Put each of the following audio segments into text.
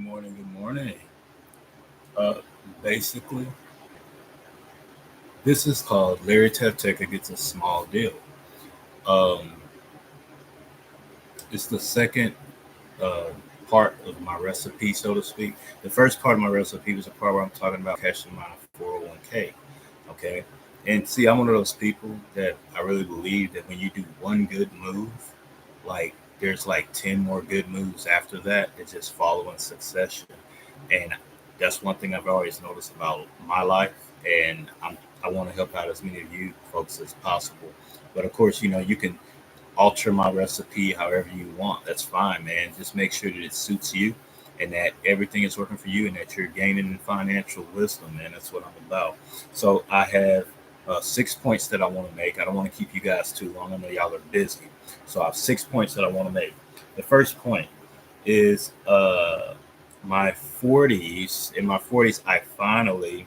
morning. Good morning. Uh, Basically, this is called Larry Tavtekka Gets a Small Deal. Um, it's the second uh, part of my recipe, so to speak. The first part of my recipe was the part where I'm talking about cashing my 401k. Okay. And see, I'm one of those people that I really believe that when you do one good move, like there's like 10 more good moves after that that just follow in succession. And that's one thing I've always noticed about my life. And I want to help out as many of you folks as possible. But of course, you can alter my recipe however you want. That's fine, man. Just make sure that it suits you and that everything is working for you and that you're gaining in financial wisdom, man. That's what I'm about. So I have 6 points that I want to make. I don't want to keep you guys too long. I know y'all are busy. So I have 6 points that I want to make. The first point is my 40s. In my 40s, I finally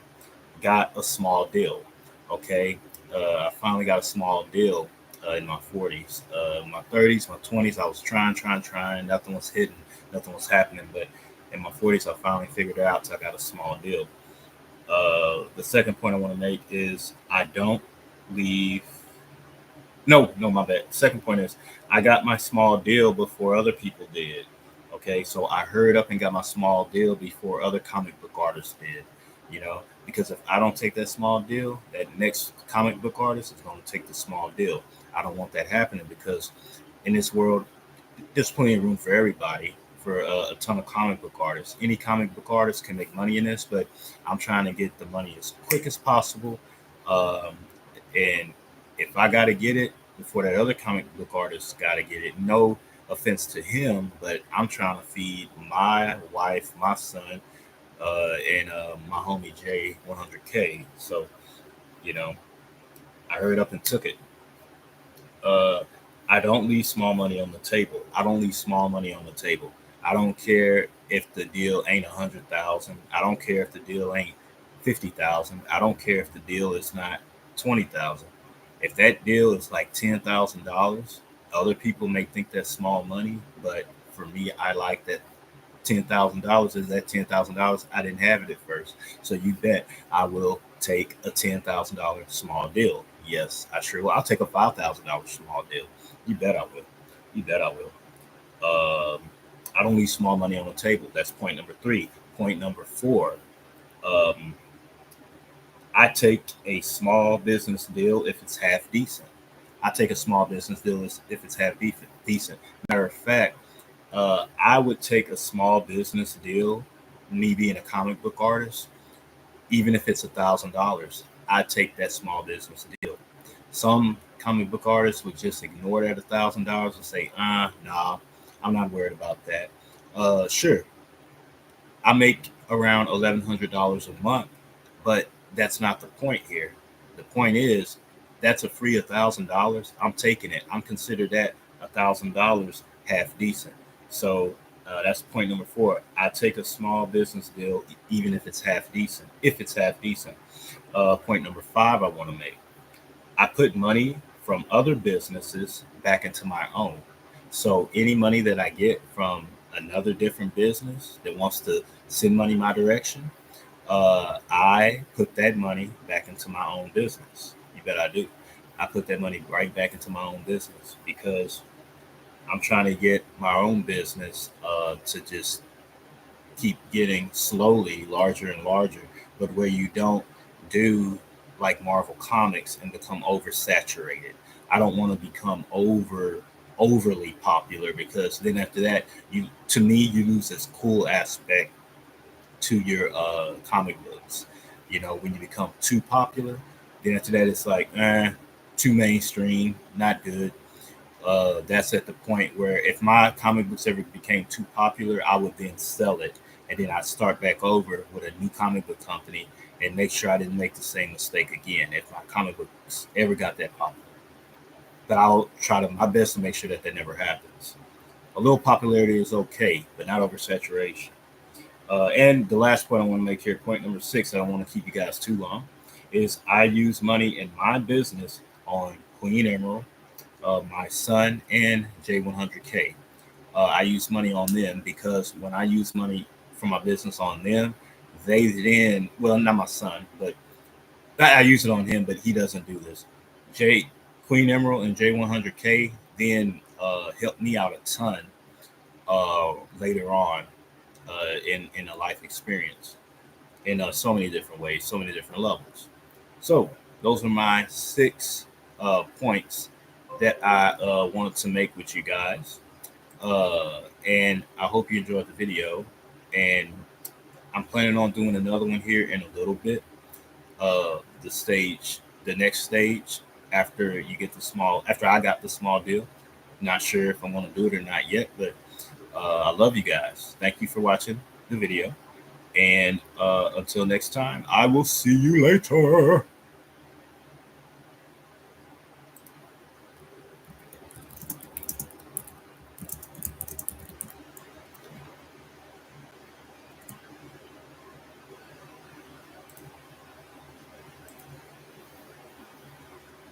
got a small deal. Okay. I finally got a small deal in my 40s. My 30s, my 20s, I was trying. Nothing was hitting, nothing was happening. But in my 40s, I finally figured it out. So I got a small deal. The second point I want to make is I don't leave. No, my bad. Second point is I got my small deal before other people did. Okay, so I hurried up and got my small deal before other comic book artists did. Because if I don't take that small deal, that next comic book artist is going to take the small deal. I don't want that happening because in this world, there's plenty of room for everybody, for a ton of comic book artists. Any comic book artist can make money in this, but I'm trying to get the money as quick as possible. Um, and if I got to get it before that other comic book artist got to get it, no offense to him, but I'm trying to feed my wife, my son, and my homie Jay 100K. So, you know, I hurried up and took it. Uh, I don't leave small money on the table. I don't leave small money on the table. I don't care if the deal ain't 100,000. I don't care if the deal ain't 50,000. I don't care if the deal is not 20,000. If that deal is like $10,000, other people may think that's small money, but for me, I like that $10,000 is that $10,000. I didn't have it at first, so you bet I will take a $10,000 small deal. Yes, I sure will. I'll take a $5,000 small deal. You bet I will. You bet I will. Um, I don't leave small money on the table. That's point number three. Point number four. Um, I take a small business deal if it's half decent. I take a small business deal if it's half decent. Matter of fact, I would take a small business deal, me being a comic book artist, even if it's $1,000. I take that small business deal. Some comic book artists would just ignore that $1,000 and say, nah, I'm not worried about that. Sure, I make around $1,100 a month, but that's not the point here. The point is that's a free $1,000. I'm taking it. I'm considered that $1,000 half decent. So that's point number four. I take a small business deal even if it's half decent. If it's half decent. Point number five I want to make. I put money from other businesses back into my own. So any money that I get from another different business that wants to send money my direction, I put that money back into my own business. You bet I do. I put that money right back into my own business because I'm trying to get my own business to just keep getting slowly larger and larger, but where you don't do like Marvel Comics and become oversaturated. I don't want to become overly popular because then after that, you to me you lose this cool aspect to your comic books. When you become too popular, then after that it's like too mainstream, not good. That's at the point where if my comic books ever became too popular, I would then sell it and then I'd start back over with a new comic book company and make sure I didn't make the same mistake again if my comic books ever got that popular. But I'll try to my best to make sure that that never happens. A little popularity is okay, but not oversaturation. And the last point I want to make here, point number six, I don't want to keep you guys too long, is I use money in my business on Queen Emerald, my son, and J100K. I use money on them because when I use money from my business on them. They then, well, not my son, but I use it on him, but he doesn't do this. Queen Emerald and J100K then helped me out a ton later on in a life experience in so many different ways, so many different levels. So those are my 6 points that I wanted to make with you guys. And I hope you enjoyed the video. And I'm planning on doing another one here in a little bit. The next stage after you get after I got the small deal. Not sure if I'm going to do it or not yet, but I love you guys. Thank you for watching the video. And until next time, I will see you later.